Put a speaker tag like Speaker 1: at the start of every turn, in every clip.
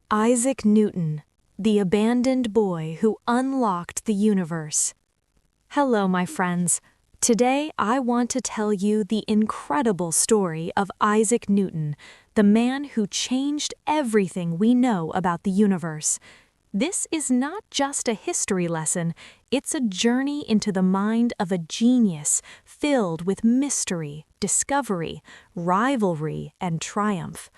Speaker 1: Isaac Newton, the abandoned boy who unlocked the universe. Hello, my friends. Today, I want to tell you the incredible story of Isaac Newton, the man who changed everything we know about the universe. This is not just a history lesson, it's a journey into the mind of a genius filled with mystery, discovery, rivalry, and triumph.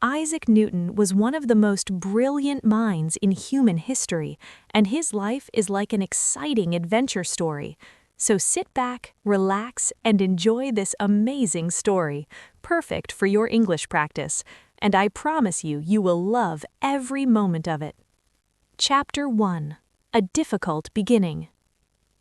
Speaker 1: Isaac Newton was one of the most brilliant minds in human history, and his life is like an exciting adventure story. So sit back, relax, and enjoy this amazing story, perfect for your English practice, and I promise you, you will love every moment of it. Chapter 1: A Difficult Beginning.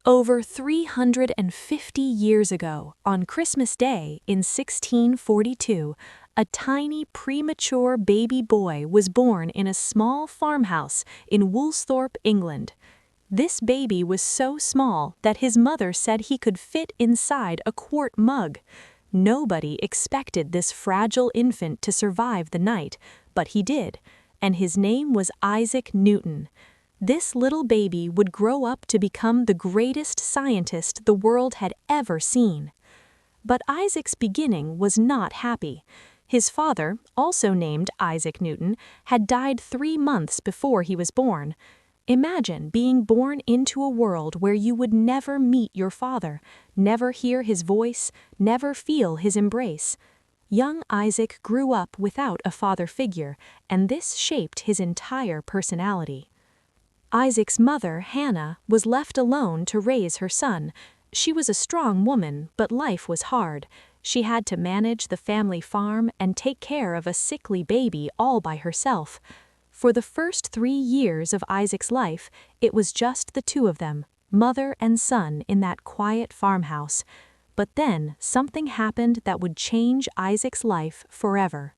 Speaker 1: Over 350 years ago, on Christmas Day in 1642, a tiny premature baby boy was born in a small farmhouse in Woolsthorpe, England. This baby was so small that his mother said he could fit inside a quart mug. Nobody expected this fragile infant to survive the night, but he did, and his name was Isaac Newton. This little baby would grow up to become the greatest scientist the world had ever seen. But Isaac's beginning was not happy. His father, also named Isaac Newton, had died 3 months before he was born. Imagine being born into a world where you would never meet your father, never hear his voice, never feel his embrace. Young Isaac grew up without a father figure, and this shaped his entire personality. Isaac's mother, Hannah, was left alone to raise her son. She was a strong woman, but life was hard. She had to manage the family farm and take care of a sickly baby all by herself. For the first 3 years of Isaac's life, it was just the two of them, mother and son, in that quiet farmhouse. But then something happened that would change Isaac's life forever.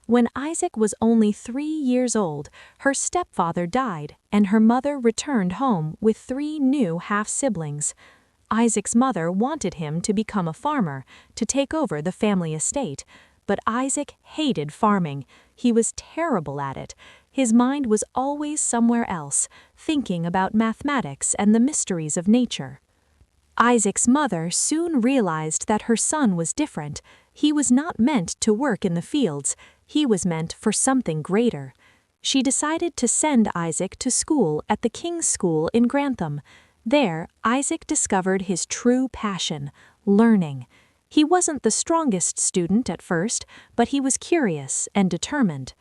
Speaker 1: When Isaac was only 3 years old, her stepfather died, and her mother returned home with 3 new half-siblings. Isaac's mother wanted him to become a farmer, to take over the family estate, but Isaac hated farming. He was terrible at it. His mind was always somewhere else, thinking about mathematics and the mysteries of nature. Isaac's mother soon realized that her son was different. He was not meant to work in the fields. He was meant for something greater. She decided to send Isaac to school at the King's School in Grantham. There, Isaac discovered his true passion, learning. He wasn't the strongest student at first, but he was curious and determined.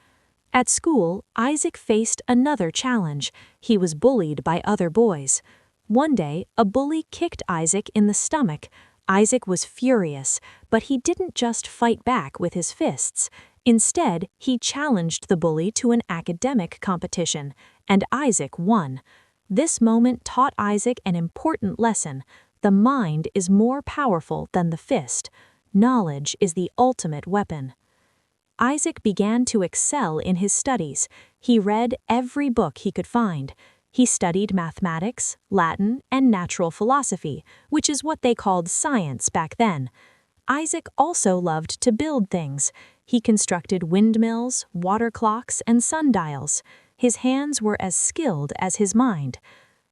Speaker 1: At school, Isaac faced another challenge. He was bullied by other boys. One day, a bully kicked Isaac in the stomach. Isaac was furious, but he didn't just fight back with his fists. Instead, he challenged the bully to an academic competition, and Isaac won. This moment taught Isaac an important lesson. The mind is more powerful than the fist. Knowledge is the ultimate weapon. Isaac began to excel in his studies. He read every book he could find. He studied mathematics, Latin, and natural philosophy, which is what they called science back then. Isaac also loved to build things. He constructed windmills, water clocks, and sundials. His hands were as skilled as his mind.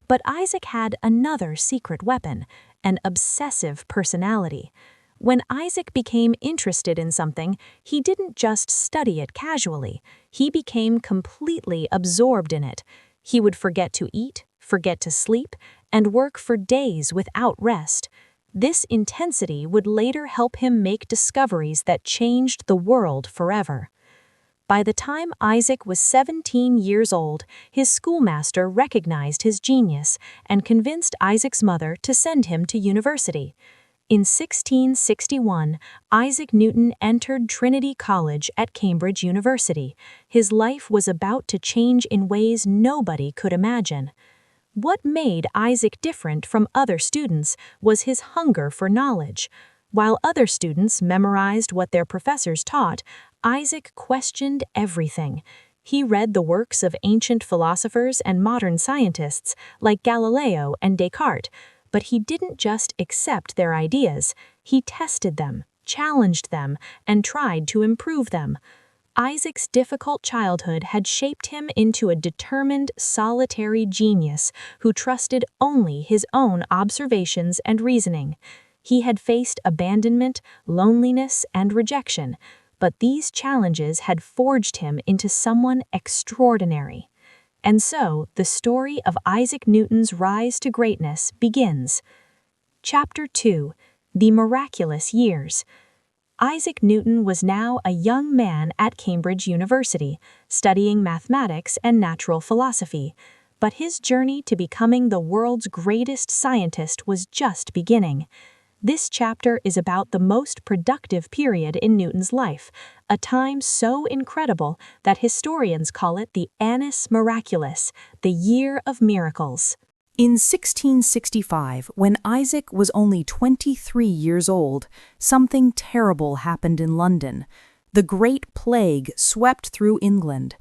Speaker 1: But Isaac had another secret weapon, an obsessive personality. When Isaac became interested in something, he didn't just study it casually. He became completely absorbed in it. He would forget to eat, forget to sleep, and work for days without rest. This intensity would later help him make discoveries that changed the world forever. By the time Isaac was 17 years old, his schoolmaster recognized his genius and convinced Isaac's mother to send him to university. In 1661, Isaac Newton entered Trinity College at Cambridge University. His life was about to change in ways nobody could imagine. What made Isaac different from other students was his hunger for knowledge. While other students memorized what their professors taught, Isaac questioned everything. He read the works of ancient philosophers and modern scientists like Galileo and Descartes, but he didn't just accept their ideas. He tested them, challenged them, and tried to improve them. Isaac's difficult childhood had shaped him into a determined, solitary genius who trusted only his own observations and reasoning. He had faced abandonment, loneliness, and rejection, but these challenges had forged him into someone extraordinary. And so, the story of Isaac Newton's rise to greatness begins. Chapter 2: The Miraculous Years. Isaac Newton was now a young man at Cambridge University, studying mathematics and natural philosophy, but his journey to becoming the world's greatest scientist was just beginning. This chapter is about the most productive period in Newton's life, a time so incredible that historians call it the Annus Miraculus, the Year of Miracles.
Speaker 2: In 1665, when Isaac was only 23 years old, something terrible happened in London. The Great Plague swept through England.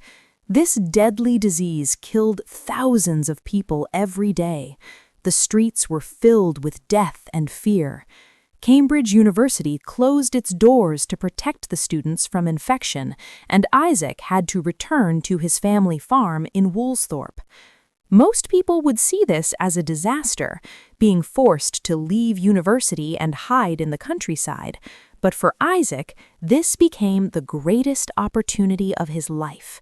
Speaker 2: This deadly disease killed thousands of people every day. The streets were filled with death and fear. Cambridge University closed its doors to protect the students from infection, and Isaac had to return to his family farm in Woolsthorpe. Most people would see this as a disaster, being forced to leave university and hide in the countryside. But for Isaac, this became the greatest opportunity of his life.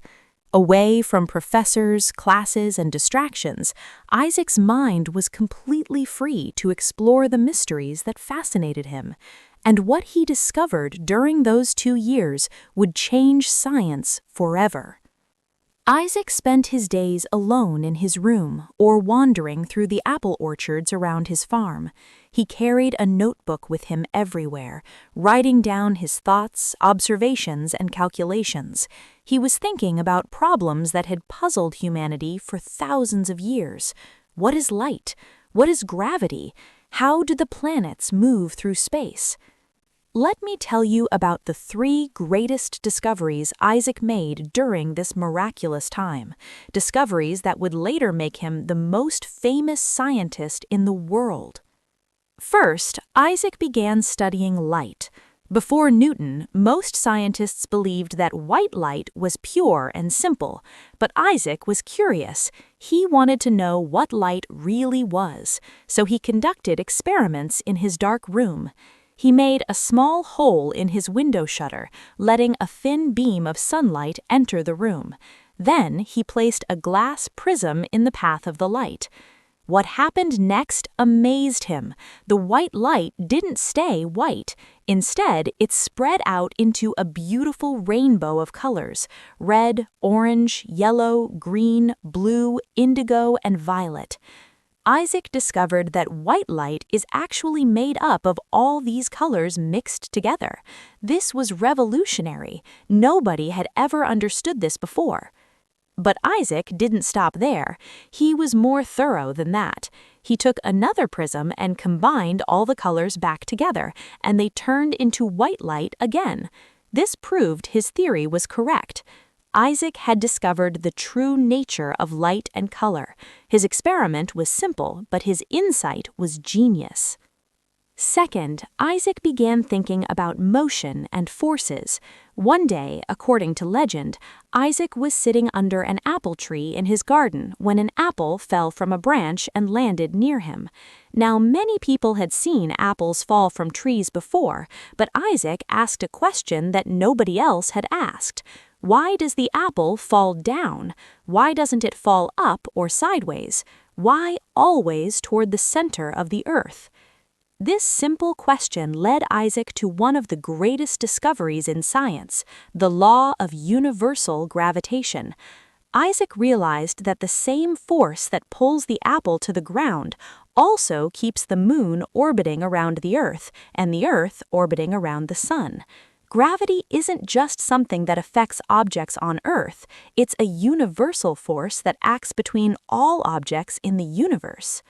Speaker 2: Away from professors, classes, and distractions, Isaac's mind was completely free to explore the mysteries that fascinated him. And what he discovered during those 2 years would change science forever. Isaac spent his days alone in his room or wandering through the apple orchards around his farm. He carried a notebook with him everywhere, writing down his thoughts, observations, and calculations. He was thinking about problems that had puzzled humanity for thousands of years. What is light? What is gravity? How do the planets move through space? Let me tell you about the 3 greatest discoveries Isaac made during this miraculous time, discoveries that would later make him the most famous scientist in the world. First, Isaac began studying light. Before Newton, most scientists believed that white light was pure and simple, but Isaac was curious. He wanted to know what light really was, so he conducted experiments in his dark room. He made a small hole in his window shutter, letting a thin beam of sunlight enter the room. Then he placed a glass prism in the path of the light. What happened next amazed him. The white light didn't stay white. Instead, it spread out into a beautiful rainbow of colors: red, orange, yellow, green, blue, indigo, and violet. Isaac discovered that white light is actually made up of all these colors mixed together. This was revolutionary. Nobody had ever understood this before. But Isaac didn't stop there. He was more thorough than that. He took another prism and combined all the colors back together, and they turned into white light again. This proved his theory was correct. Isaac had discovered the true nature of light and color. His experiment was simple, but his insight was genius. Second, Isaac began thinking about motion and forces. One day, according to legend, Isaac was sitting under an apple tree in his garden when an apple fell from a branch and landed near him. Now, many people had seen apples fall from trees before, but Isaac asked a question that nobody else had asked. Why does the apple fall down? Why doesn't it fall up or sideways? Why always toward the center of the earth? This simple question led Isaac to one of the greatest discoveries in science, the law of universal gravitation. Isaac realized that the same force that pulls the apple to the ground also keeps the moon orbiting around the earth and the earth orbiting around the sun. Gravity isn't just something that affects objects on Earth, it's a universal force that acts between all objects in the universe.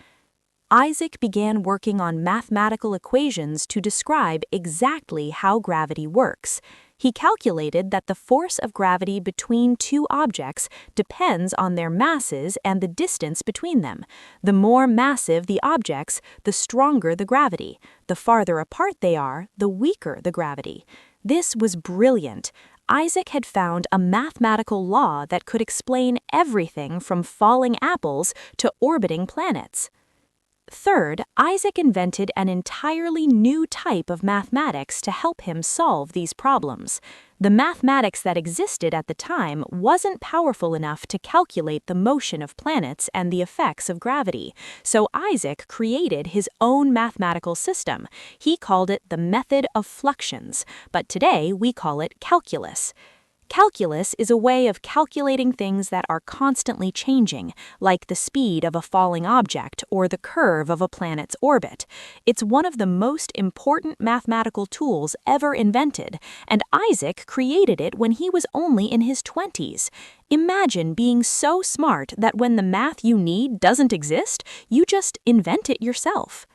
Speaker 2: Isaac began working on mathematical equations to describe exactly how gravity works. He calculated that the force of gravity between 2 objects depends on their masses and the distance between them. The more massive the objects, the stronger the gravity. The farther apart they are, the weaker the gravity. This was brilliant.
Speaker 1: Isaac had found a mathematical law that could explain everything from falling apples to orbiting planets. Third, Isaac invented an entirely new type of mathematics to help him solve these problems. The mathematics that existed at the time wasn't powerful enough to calculate the motion of planets and the effects of gravity, so Isaac created his own mathematical system. He called it the method of fluxions, but today we call it calculus. Calculus is a way of calculating things that are constantly changing, like the speed of a falling object or the curve of a planet's orbit. It's one of the most important mathematical tools ever invented, and Isaac created it when he was only in his 20s. Imagine being so smart that when the math you need doesn't exist, you just invent it yourself.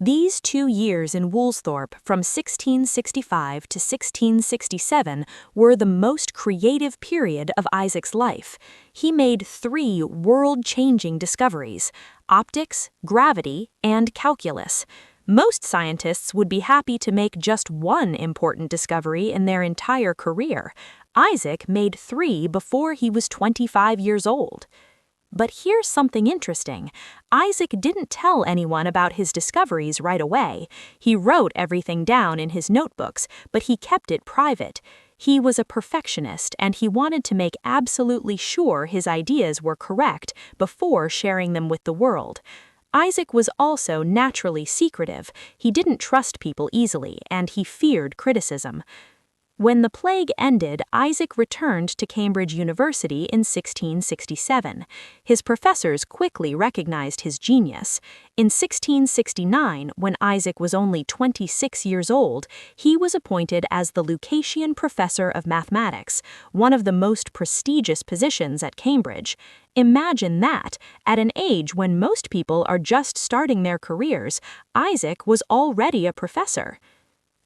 Speaker 1: These 2 years in Woolsthorpe from 1665 to 1667 were the most creative period of Isaac's life. He made 3 world-changing discoveries: optics, gravity, and calculus. Most scientists would be happy to make just one important discovery in their entire career. Isaac made 3 before he was 25 years old. But here's something interesting. Isaac didn't tell anyone about his discoveries right away. He wrote everything down in his notebooks, but he kept it private. He was a perfectionist, and he wanted to make absolutely sure his ideas were correct before sharing them with the world. Isaac was also naturally secretive. He didn't trust people easily, and he feared criticism. When the plague ended, Isaac returned to Cambridge University in 1667. His professors quickly recognized his genius. In 1669, when Isaac was only 26 years old, he was appointed as the Lucasian Professor of Mathematics, one of the most prestigious positions at Cambridge. Imagine that, at an age when most people are just starting their careers, Isaac was already a professor.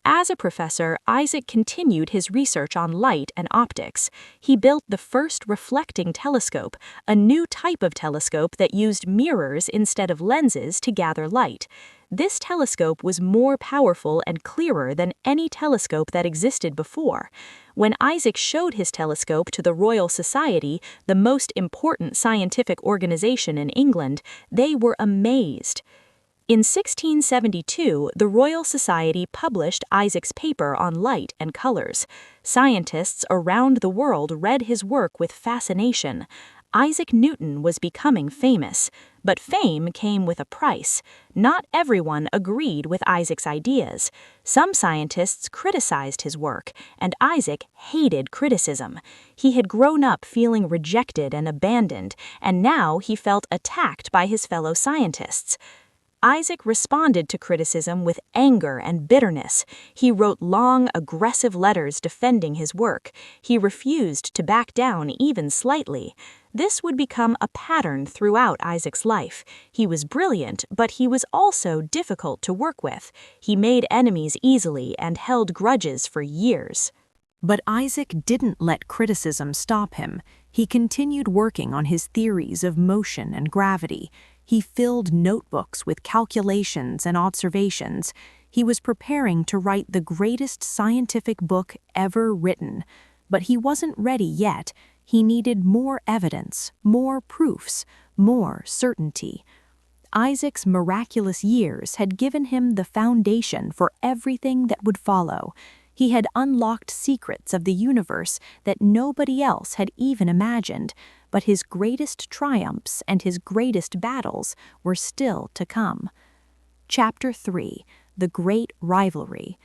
Speaker 1: As a professor, Isaac continued his research on light and optics. He built the first reflecting telescope, a new type of telescope that used mirrors instead of lenses to gather light. This telescope was more powerful and clearer than any telescope that existed before. When Isaac showed his telescope to the Royal Society, the most important scientific organization in England, they were amazed. In 1672, the Royal Society published Isaac's paper on light and colors. Scientists around the world read his work with fascination. Isaac Newton was becoming famous, but fame came with a price. Not everyone agreed with Isaac's ideas. Some scientists criticized his work, and Isaac hated criticism. He had grown up feeling rejected and abandoned, and now he felt attacked by his fellow scientists. Isaac responded to criticism with anger and bitterness. He wrote long, aggressive letters defending his work. He refused to back down even slightly. This would become a pattern throughout Isaac's life. He was brilliant, but he was also difficult to work with. He made enemies easily and held grudges for years.
Speaker 2: But Isaac didn't let criticism stop him. He continued working on his theories of motion and gravity. He filled notebooks with calculations and observations. He was preparing to write the greatest scientific book ever written. But he wasn't ready yet. He needed more evidence, more proofs, more certainty. Isaac's miraculous years had given him the foundation for everything that would follow. He had unlocked secrets of the universe that nobody else had even imagined, but his greatest triumphs and his greatest battles were still to come. Chapter 3: The Great Rivalry.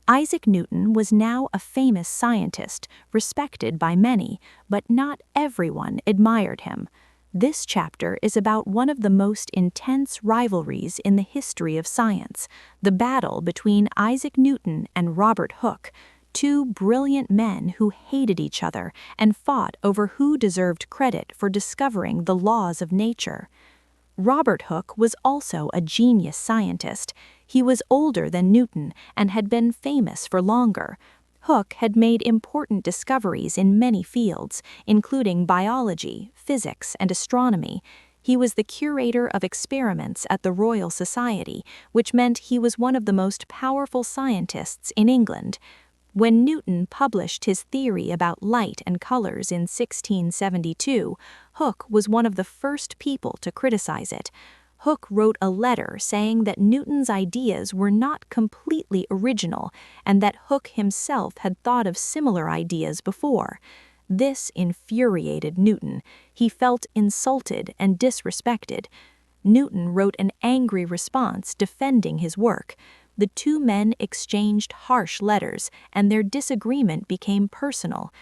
Speaker 2: Isaac Newton was now a famous scientist, respected by many, but not everyone admired him. This chapter is about one of the most intense rivalries in the history of science, the battle between Isaac Newton and Robert Hooke, 2 brilliant men who hated each other and fought over who deserved credit for discovering the laws of nature. Robert Hooke was also a genius scientist. He was older than Newton and had been famous for longer. Hooke had made important discoveries in many fields, including biology, physics, and astronomy. He was the curator of experiments at the Royal Society, which meant he was one of the most powerful scientists in England.
Speaker 1: When Newton published his theory about light and colors in 1672, Hooke was one of the first people to criticize it. Hooke wrote a letter saying that Newton's ideas were not completely original and that Hooke himself had thought of similar ideas before. This infuriated Newton. He felt insulted and disrespected. Newton wrote an angry response defending his work. The two men exchanged harsh letters, and their disagreement became personal.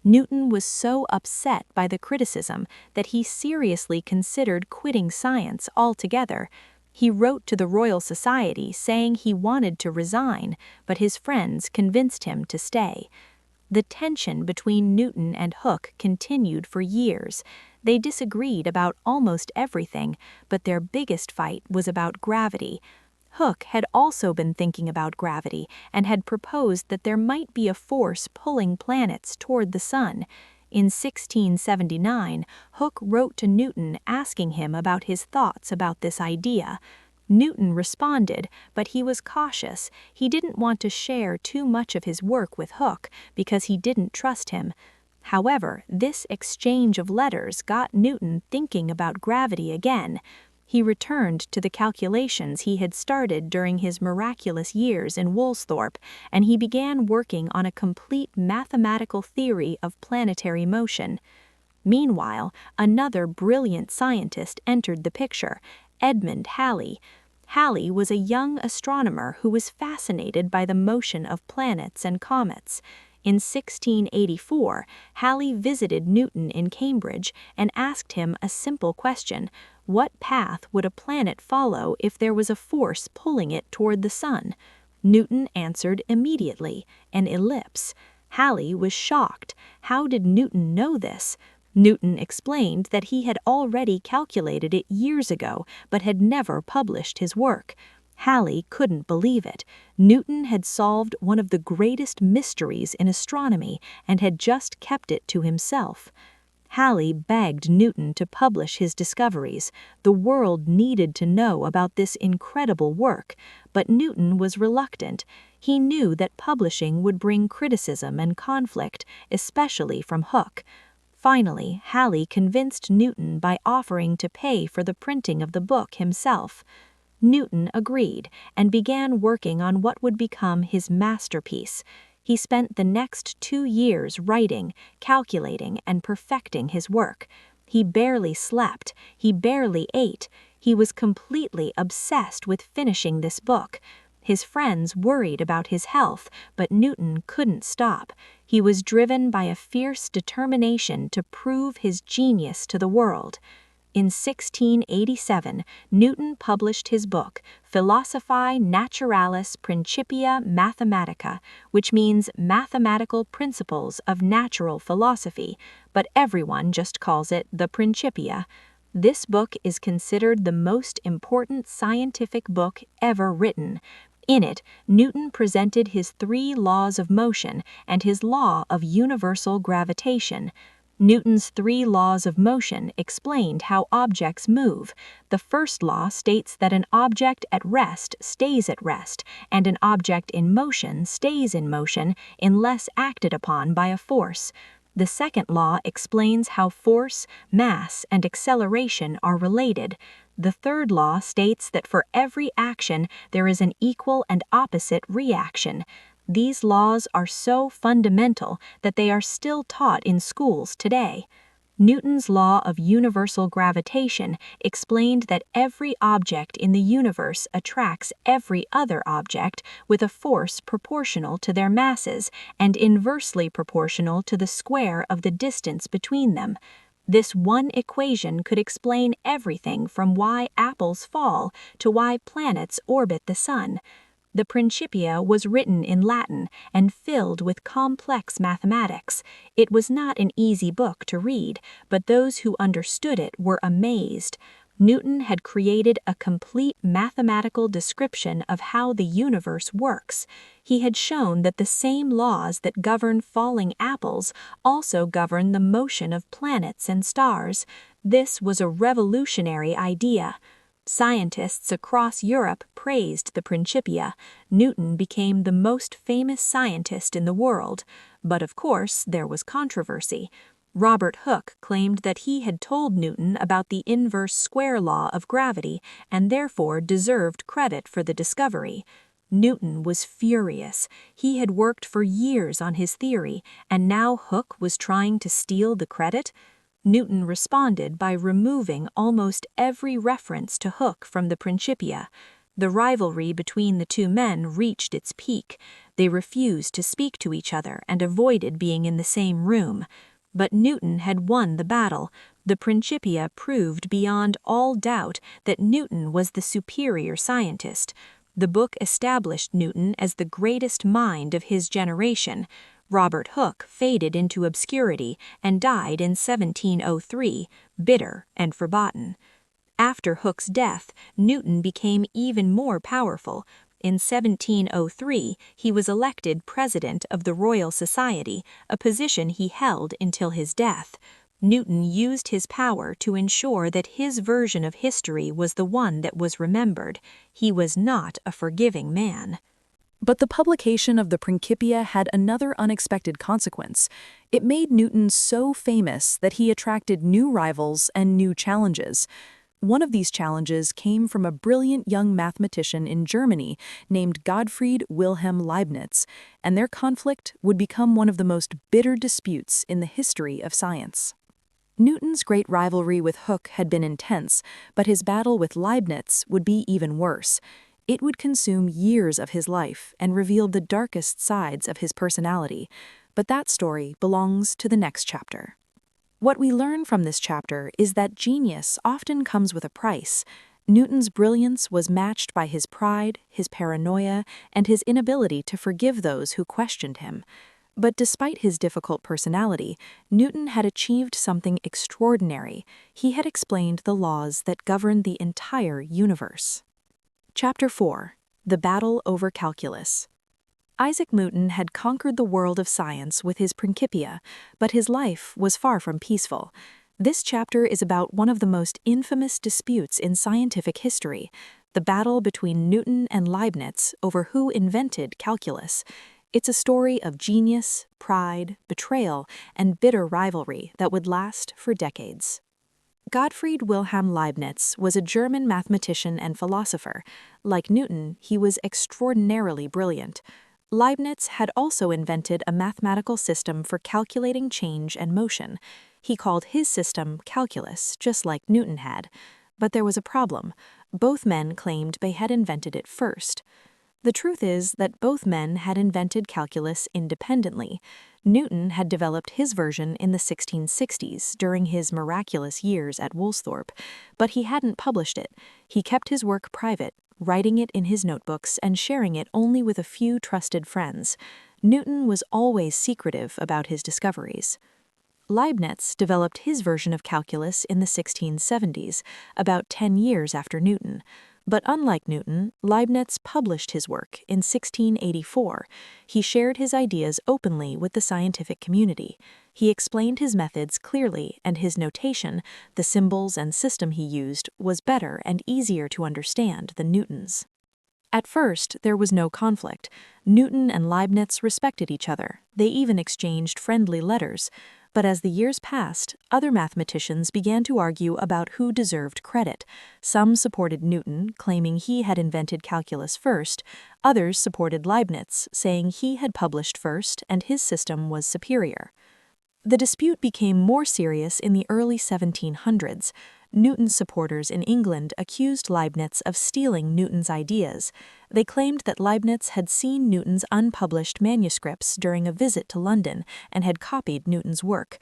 Speaker 1: Newton was so upset by the criticism that he seriously considered quitting science altogether. He wrote to the Royal Society saying he wanted to resign, but his friends convinced him to stay. The tension between Newton and Hooke continued for years. They disagreed about almost everything, but their biggest fight was about gravity. Hooke had also been thinking about gravity and had proposed that there might be a force pulling planets toward the sun. In 1679, Hooke wrote to Newton asking him about his thoughts about this idea. Newton responded, but he was cautious. He didn't want to share too much of his work with Hooke because he didn't trust him. However, this exchange of letters got Newton thinking about gravity again. He returned to the calculations he had started during his miraculous years in Woolsthorpe, and he began working on a complete mathematical theory of planetary motion. Meanwhile, another brilliant scientist entered the picture, Edmund Halley. Halley was a young astronomer who was fascinated by the motion of planets and comets. In 1684, Halley visited Newton in Cambridge and asked him a simple question: what path would a planet follow if there was a force pulling it toward the sun? Newton answered immediately, an ellipse. Halley was shocked. How did Newton know this? Newton explained that he had already calculated it years ago, but had never published his work. Halley couldn't believe it. Newton had solved one of the greatest mysteries in astronomy and had just kept it to himself. Halley begged Newton to publish his discoveries. The world needed to know about this incredible work, but Newton was reluctant. He knew that publishing would bring criticism and conflict, especially from Hooke. Finally, Halley convinced Newton by offering to pay for the printing of the book himself. Newton agreed and began working on what would become his masterpiece. He spent the next 2 years writing, calculating, and perfecting his work. He barely slept, he barely ate. He was completely obsessed with finishing this book. His friends worried about his health, but Newton couldn't stop. He was driven by a fierce determination to prove his genius to the world. In 1687, Newton published his book, Philosophiae Naturalis Principia Mathematica, which means Mathematical Principles of Natural Philosophy, but everyone just calls it the Principia. This book is considered the most important scientific book ever written. In it, Newton presented his 3 laws of motion and his law of universal gravitation. Newton's 3 laws of motion explained how objects move. The first law states that an object at rest stays at rest, and an object in motion stays in motion unless acted upon by a force. The second law explains how force, mass, and acceleration are related. The third law states that for every action there is an equal and opposite reaction. These laws are so fundamental that they are still taught in schools today. Newton's law of universal gravitation explained that every object in the universe attracts every other object with a force proportional to their masses and inversely proportional to the square of the distance between them. This one equation could explain everything from why apples fall to why planets orbit the sun. The Principia was written in Latin and filled with complex mathematics. It was not an easy book to read, but those who understood it were amazed. Newton had created a complete mathematical description of how the universe works. He had shown that the same laws that govern falling apples also govern the motion of planets and stars. This was a revolutionary idea. Scientists across Europe praised the Principia. Newton became the most famous scientist in the world, but of course there was controversy. Robert Hooke claimed that he had told Newton about the inverse square law of gravity and therefore deserved credit for the discovery. Newton was furious. He had worked for years on his theory, and now Hooke was trying to steal the credit. Newton responded by removing almost every reference to Hooke from the Principia. The rivalry between the two men reached its peak. They refused to speak to each other and avoided being in the same room. But Newton had won the battle. The Principia proved beyond all doubt that Newton was the superior scientist. The book established Newton as the greatest mind of his generation. Robert Hooke faded into obscurity and died in 1703, bitter and forgotten. After Hooke's death, Newton became even more powerful. In 1703, he was elected president of the Royal Society, a position he held until his death. Newton used his power to ensure that his version of history was the one that was remembered. He was not a forgiving man.
Speaker 2: But the publication of the Principia had another unexpected consequence. It made Newton so famous that he attracted new rivals and new challenges. One of these challenges came from a brilliant young mathematician in Germany named Gottfried Wilhelm Leibniz, and their conflict would become one of the most bitter disputes in the history of science. Newton's great rivalry with Hooke had been intense, but his battle with Leibniz would be even worse. It would consume years of his life and reveal the darkest sides of his personality, but that story belongs to the next chapter. What we learn from this chapter is that genius often comes with a price. Newton's brilliance was matched by his pride, his paranoia, and his inability to forgive those who questioned him. But despite his difficult personality, Newton had achieved something extraordinary. He had explained the laws that govern the entire universe. Chapter 4. The Battle over Calculus. Isaac Newton had conquered the world of science with his Principia, but his life was far from peaceful. This chapter is about one of the most infamous disputes in scientific history, the battle between Newton and Leibniz over who invented calculus. It's a story of genius, pride, betrayal, and bitter rivalry that would last for decades. Gottfried Wilhelm Leibniz was a German mathematician and philosopher. Like Newton, he was extraordinarily brilliant. Leibniz had also invented a mathematical system for calculating change and motion. He called his system calculus, just like Newton had. But there was a problem. Both men claimed they had invented it first. The truth is that both men had invented calculus independently. Newton had developed his version in the 1660s during his miraculous years at Woolsthorpe, but he hadn't published it. He kept his work private, writing it in his notebooks and sharing it only with a few trusted friends. Newton was always secretive about his discoveries. Leibniz developed his version of calculus in the 1670s, about 10 years after Newton. But unlike Newton, Leibniz published his work in 1684. He shared his ideas openly with the scientific community. He explained his methods clearly, and his notation, the symbols and system he used, was better and easier to understand than Newton's. At first, there was no conflict. Newton and Leibniz respected each other. They even exchanged friendly letters. But as the years passed, other mathematicians began to argue about who deserved credit. Some supported Newton, claiming he had invented calculus first. Others supported Leibniz, saying he had published first and his system was superior. The dispute became more serious in the early 1700s. Newton's supporters in England accused Leibniz of stealing Newton's ideas. They claimed that Leibniz had seen Newton's unpublished manuscripts during a visit to London and had copied Newton's work.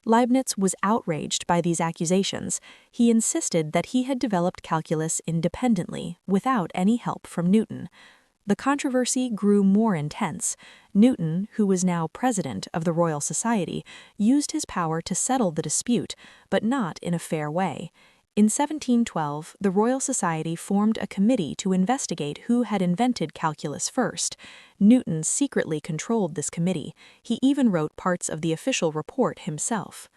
Speaker 2: Leibniz was outraged by these accusations. He insisted that he had developed calculus independently, without any help from Newton. The controversy grew more intense. Newton, who was now president of the Royal Society, used his power to settle the dispute, but not in a fair way. In 1712, the Royal Society formed a committee to investigate who had invented calculus first. Newton secretly controlled this committee. He even wrote parts of the official report himself.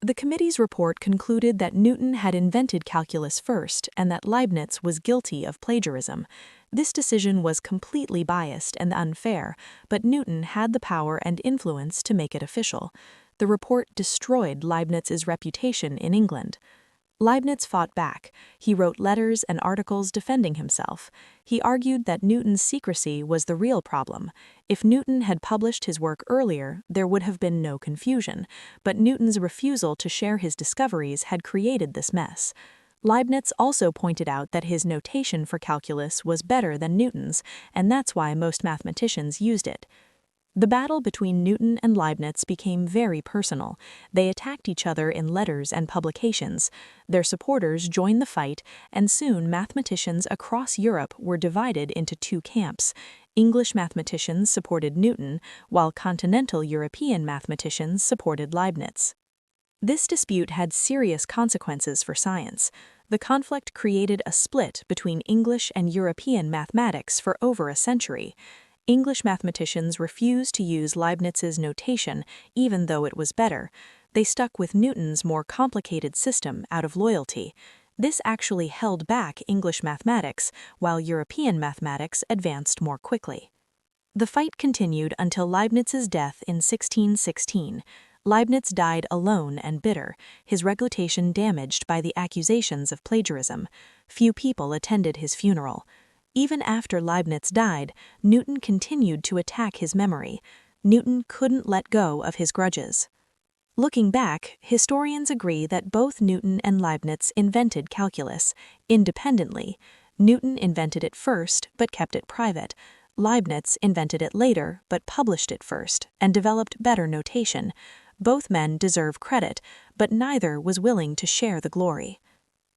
Speaker 2: The committee's report concluded that Newton had invented calculus first and that Leibniz was guilty of plagiarism. This decision was completely biased and unfair, but Newton had the power and influence to make it official. The report destroyed Leibniz's reputation in England. Leibniz fought back. He wrote letters and articles defending himself. He argued that Newton's secrecy was the real problem. If Newton had published his work earlier, there would have been no confusion, but Newton's refusal to share his discoveries had created this mess. Leibniz also pointed out that his notation for calculus was better than Newton's, and that's why most mathematicians used it. The battle between Newton and Leibniz became very personal. They attacked each other in letters and publications. Their supporters joined the fight, and soon mathematicians across Europe were divided into two camps. English mathematicians supported Newton, while continental European mathematicians supported Leibniz. This dispute had serious consequences for science. The conflict created a split between English and European mathematics for over a century. English mathematicians refused to use Leibniz's notation, even though it was better. They stuck with Newton's more complicated system out of loyalty. This actually held back English mathematics, while European mathematics advanced more quickly. The fight continued until Leibniz's death in 1616. Leibniz died alone and bitter, his reputation damaged by the accusations of plagiarism. Few people attended his funeral. Even after Leibniz died, Newton continued to attack his memory. Newton couldn't let go of his grudges. Looking back, historians agree that both Newton and Leibniz invented calculus independently. Newton invented it first, but kept it private. Leibniz invented it later, but published it first, and developed better notation. Both men deserve credit, but neither was willing to share the glory.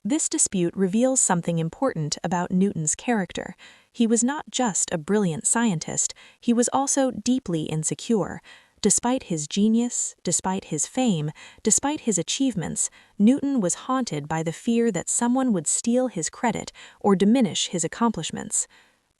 Speaker 2: This dispute reveals something important about Newton's character. He was not just a brilliant scientist, he was also deeply insecure. Despite his genius, despite his fame, despite his achievements, Newton was haunted by the fear that someone would steal his credit or diminish his accomplishments.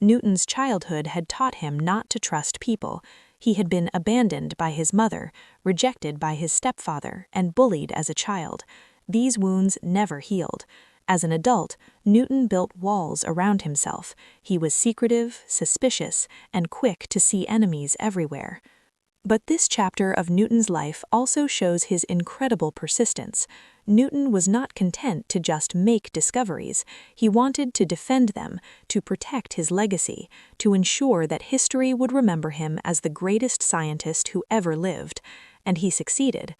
Speaker 2: Newton's childhood had taught him not to trust people. He had been abandoned by his mother, rejected by his stepfather, and bullied as a child. These wounds never healed. As an adult, Newton built walls around himself. He was secretive, suspicious, and quick to see enemies everywhere. But this chapter of Newton's life also shows his incredible persistence. Newton was not content to just make discoveries. He wanted to defend them, to protect his legacy, to ensure that history would remember him as the greatest scientist who ever lived. And he succeeded.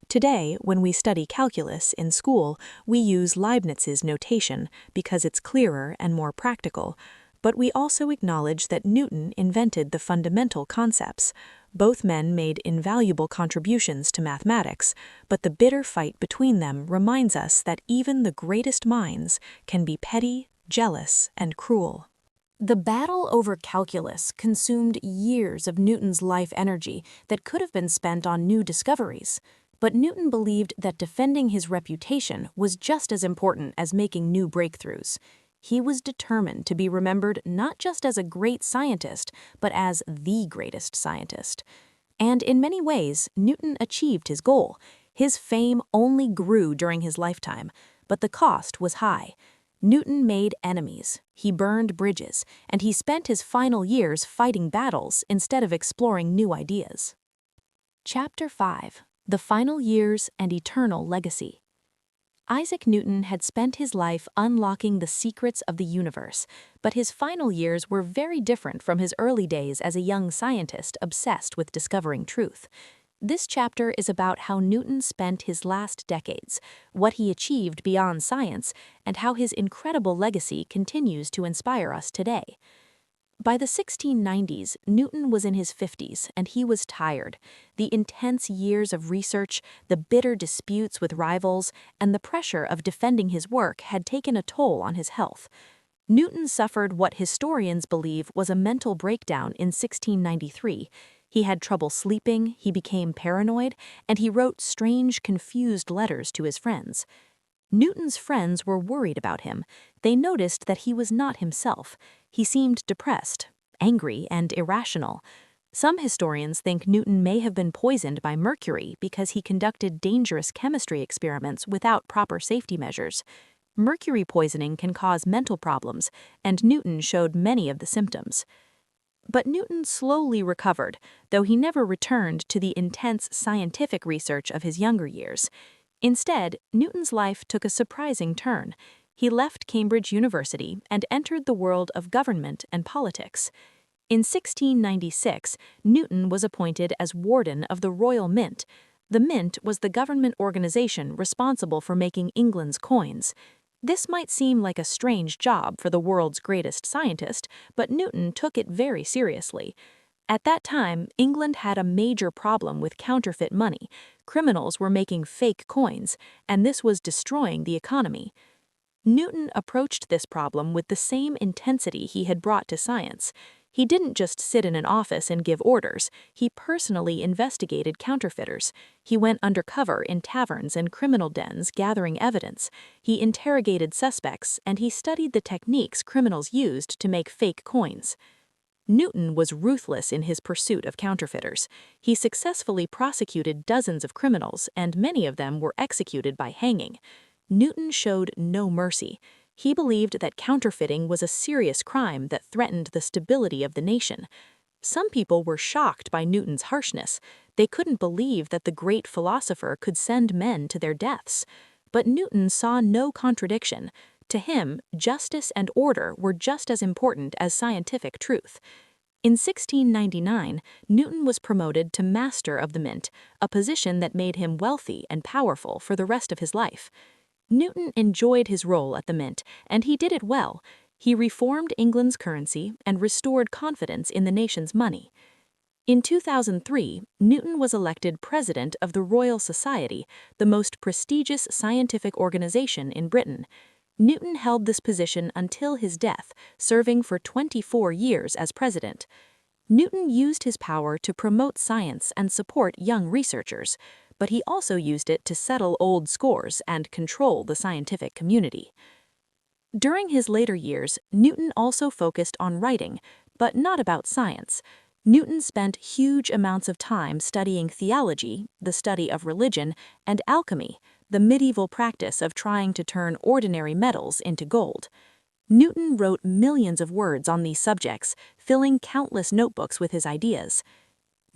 Speaker 2: Today, when we study calculus in school, we use Leibniz's notation because it's clearer and more practical. But we also acknowledge that Newton invented the fundamental concepts. Both men made invaluable contributions to mathematics, but the bitter fight between them reminds us that even the greatest minds can be petty, jealous, and cruel. The battle over calculus consumed years of Newton's life energy that could have been spent on new discoveries. But Newton believed that defending his reputation was just as important as making new breakthroughs. He was determined to be remembered not just as a great scientist, but as the greatest scientist. And in many ways, Newton achieved his goal. His fame only grew during his lifetime, but the cost was high. Newton made enemies, he burned bridges, and he spent his final years fighting battles instead of exploring new ideas. Chapter 5. The Final Years and Eternal Legacy. Isaac Newton had spent his life unlocking the secrets of the universe, but his final years were very different from his early days as a young scientist obsessed with discovering truth. This chapter is about how Newton spent his last decades, what he achieved beyond science, and how his incredible legacy continues to inspire us today. By the 1690s, Newton was in his 50s, and he was tired. The intense years of research, the bitter disputes with rivals, and the pressure of defending his work had taken a toll on his health. Newton suffered what historians believe was a mental breakdown in 1693. He had trouble sleeping, he became paranoid, and he wrote strange, confused letters to his friends. Newton's friends were worried about him. They noticed that he was not himself. He seemed depressed, angry, and irrational.
Speaker 1: Some historians think Newton may have been poisoned by mercury because he conducted dangerous chemistry experiments without proper safety measures. Mercury poisoning can cause mental problems, and Newton showed many of the symptoms. But Newton slowly recovered, though he never returned to the intense scientific research of his younger years. Instead, Newton's life took a surprising turn. He left Cambridge University and entered the world of government and politics. In 1696, Newton was appointed as Warden of the Royal Mint. The Mint was the government organization responsible for making England's coins. This might seem like a strange job for the world's greatest scientist, but Newton took it very seriously. At that time, England had a major problem with counterfeit money. Criminals were making fake coins, and this was destroying the economy. Newton approached this problem with the same intensity he had brought to science. He didn't just sit in an office and give orders. He personally investigated counterfeiters. He went undercover in taverns and criminal dens gathering evidence. He interrogated suspects, and he studied the techniques criminals used to make fake coins. Newton was ruthless in his pursuit of counterfeiters. He successfully prosecuted dozens of criminals, and many of them were executed by hanging. Newton showed no mercy. He believed that counterfeiting was a serious crime that threatened the stability of the nation. Some people were shocked by Newton's harshness. They couldn't believe that the great philosopher could send men to their deaths. But Newton saw no contradiction. To him, justice and order were just as important as scientific truth. In 1699, Newton was promoted to Master of the Mint, a position that made him wealthy and powerful for the rest of his life. Newton enjoyed his role at the Mint, and he did it well. He reformed England's currency and restored confidence in the nation's money. In 2003, Newton was elected President of the Royal Society, the most prestigious scientific organization in Britain. Newton held this position until his death, serving for 24 years as president. Newton used his power to promote science and support young researchers, but he also used it to settle old scores and control the scientific community. During his later years, Newton also focused on writing, but not about science. Newton spent huge amounts of time studying theology, the study of religion, and alchemy, the medieval practice of trying to turn ordinary metals into gold. Newton wrote millions of words on these subjects, filling countless notebooks with his ideas.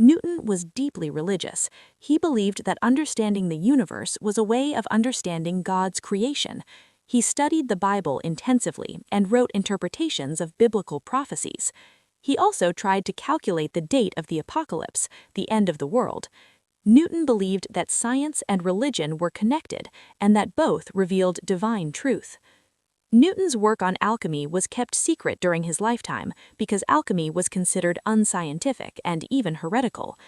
Speaker 1: Newton was deeply religious. He believed that understanding the universe was a way of understanding God's creation. He studied the Bible intensively and wrote interpretations of biblical prophecies. He also tried to calculate the date of the apocalypse, the end of the world. Newton believed that science and religion were connected and that both revealed divine truth. Newton's work on alchemy was kept secret during his lifetime because alchemy was considered unscientific and even heretical.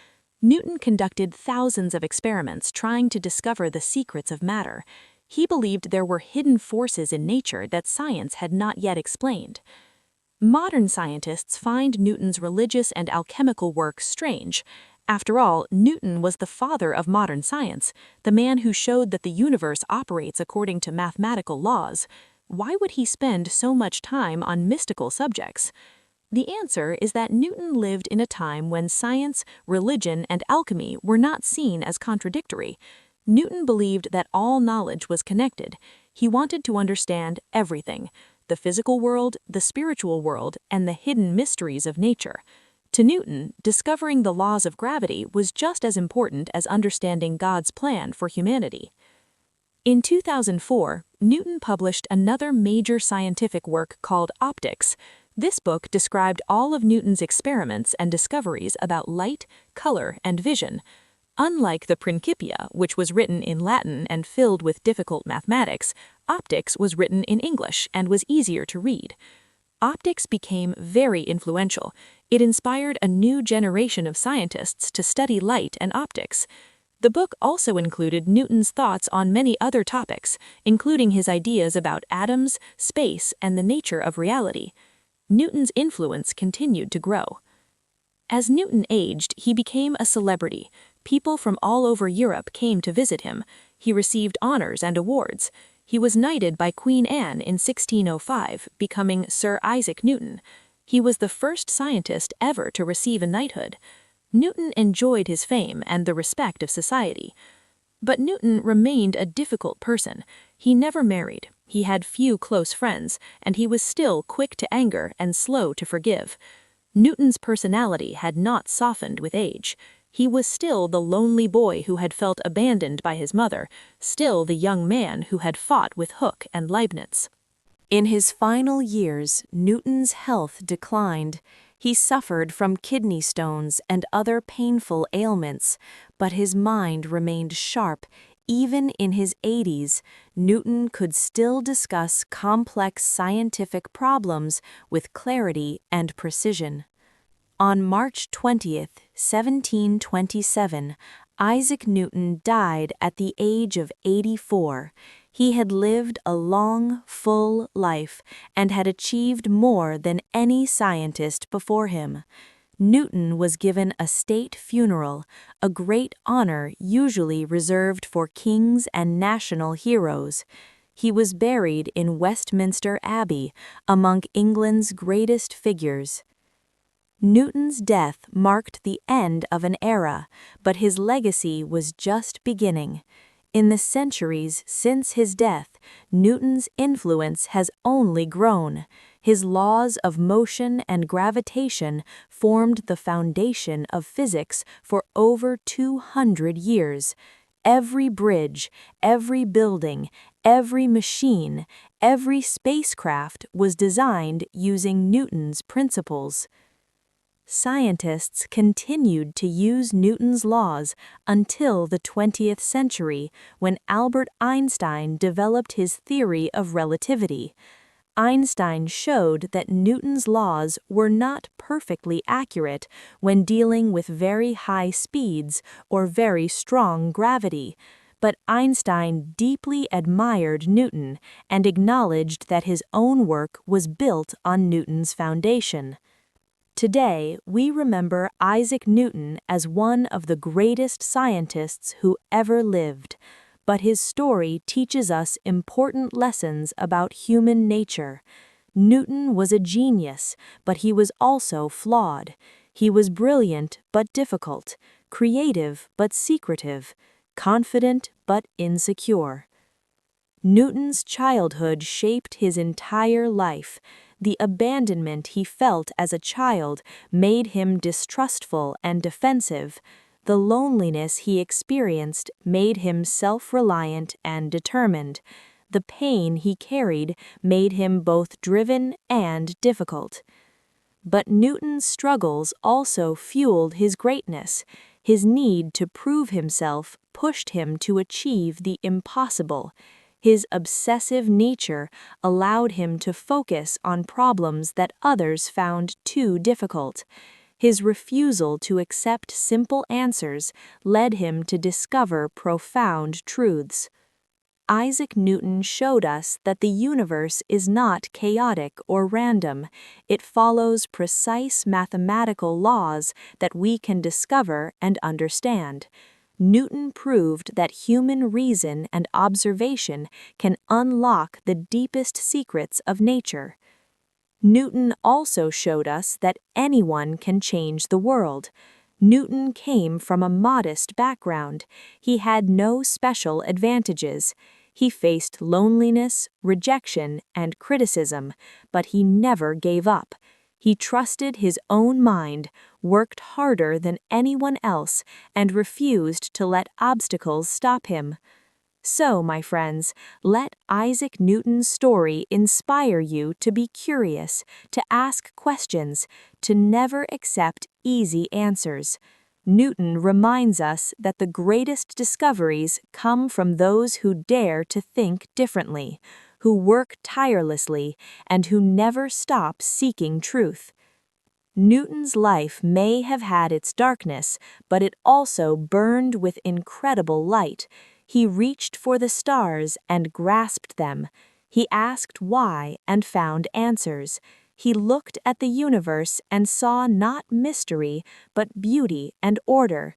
Speaker 1: Newton conducted thousands of experiments trying to discover the secrets of matter. He believed there were hidden forces in nature that science had not yet explained. Modern scientists find Newton's religious and alchemical work strange. After all, Newton was the father of modern science, the man who showed that the universe operates according to mathematical laws. Why would he spend so much time on mystical subjects? The answer is that Newton lived in a time when science, religion, and alchemy were not seen as contradictory. Newton believed that all knowledge was connected. He wanted to understand everything: the physical world, the spiritual world, and the hidden mysteries of nature. To Newton, discovering the laws of gravity was just as important as understanding God's plan for humanity. In 2004, Newton published another major scientific work called Optics. This book described all of Newton's experiments and discoveries about light, color, and vision. Unlike the Principia, which was written in Latin and filled with difficult mathematics, Optics was written in English and was easier to read. Optics became very influential. It inspired a new generation of scientists to study light and optics. The book also included Newton's thoughts on many other topics, including his ideas about atoms, space, and the nature of reality. Newton's influence continued to grow. As Newton aged, he became a celebrity. People from all over Europe came to visit him. He received honors and awards. He was knighted by Queen Anne in 1605, becoming Sir Isaac Newton. He was the first scientist ever to receive a knighthood.
Speaker 3: Newton enjoyed his fame and the respect of society. But Newton remained a difficult person. He never married, he had few close friends, and he was still quick to anger and slow to forgive. Newton's personality had not softened with age. He was still the lonely boy who had felt abandoned by his mother, still the young man who had fought with Hooke and Leibniz.
Speaker 2: In his final years, Newton's health declined. He suffered from kidney stones and other painful ailments, but his mind remained sharp. Even in his 80s, Newton could still discuss complex scientific problems with clarity and precision. On March 20th, 1727, Isaac Newton died at the age of 84. He had lived a long, full life and had achieved more than any scientist before him. Newton was given a state funeral, a great honor usually reserved for kings and national heroes. He was buried in Westminster Abbey, among England's greatest figures. Newton's death marked the end of an era, but his legacy was just beginning. In the centuries since his death, Newton's influence has only grown. His laws of motion and gravitation formed the foundation of physics for over 200 years. Every bridge, every building, every machine, every spacecraft was designed using Newton's principles. Scientists continued to use Newton's laws until the 20th century, when Albert Einstein developed his theory of relativity. Einstein showed that Newton's laws were not perfectly accurate when dealing with very high speeds or very strong gravity, but Einstein deeply admired Newton and acknowledged that his own work was built on Newton's foundation. Today, we remember Isaac Newton as one of the greatest scientists who ever lived, but his story teaches us important lessons about human nature. Newton was a genius, but he was also flawed. He was brilliant but difficult, creative but secretive, confident but insecure. Newton's childhood shaped his entire life. The abandonment he felt as a child made him distrustful and defensive. The loneliness he experienced made him self-reliant and determined. The pain he carried made him both driven and difficult. But Newton's struggles also fueled his greatness. His need to prove himself pushed him to achieve the impossible. His obsessive nature allowed him to focus on problems that others found too difficult. His refusal to accept simple answers led him to discover profound truths. Isaac Newton showed us that the universe is not chaotic or random. It follows precise mathematical laws that we can discover and understand. Newton proved that human reason and observation can unlock the deepest secrets of nature. Newton also showed us that anyone can change the world. Newton came from a modest background. He had no special advantages. He faced loneliness, rejection, and criticism, but he never gave up. He trusted his own mind, worked harder than anyone else, and refused to let obstacles stop him. So, my friends, let Isaac Newton's story inspire you to be curious, to ask questions, to never accept easy answers. Newton reminds us that the greatest discoveries come from those who dare to think differently, who work tirelessly, and who never stop seeking truth. Newton's life may have had its darkness, but it also burned with incredible light. He reached for the stars and grasped them. He asked why and found answers. He looked at the universe and saw not mystery, but beauty and order.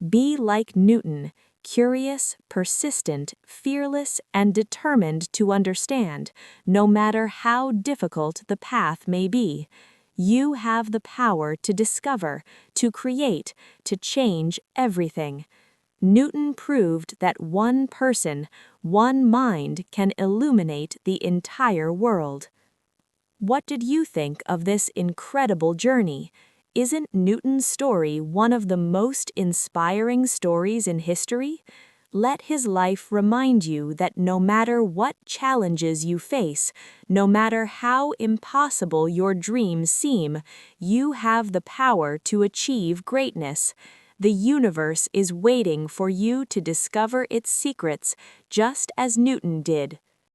Speaker 2: Be like Newton, curious, persistent, fearless, and determined to understand, no matter how difficult the path may be.
Speaker 3: You have the power to discover, to create, to change everything. Newton proved that one person, one mind can illuminate the entire world. What did you think of this incredible journey? Isn't Newton's story one of the most inspiring stories in history? Let his life remind you that no matter what challenges you face, no matter how impossible your dreams seem, you have the power to achieve greatness. The universe is waiting for you to discover its secrets, just as Newton did.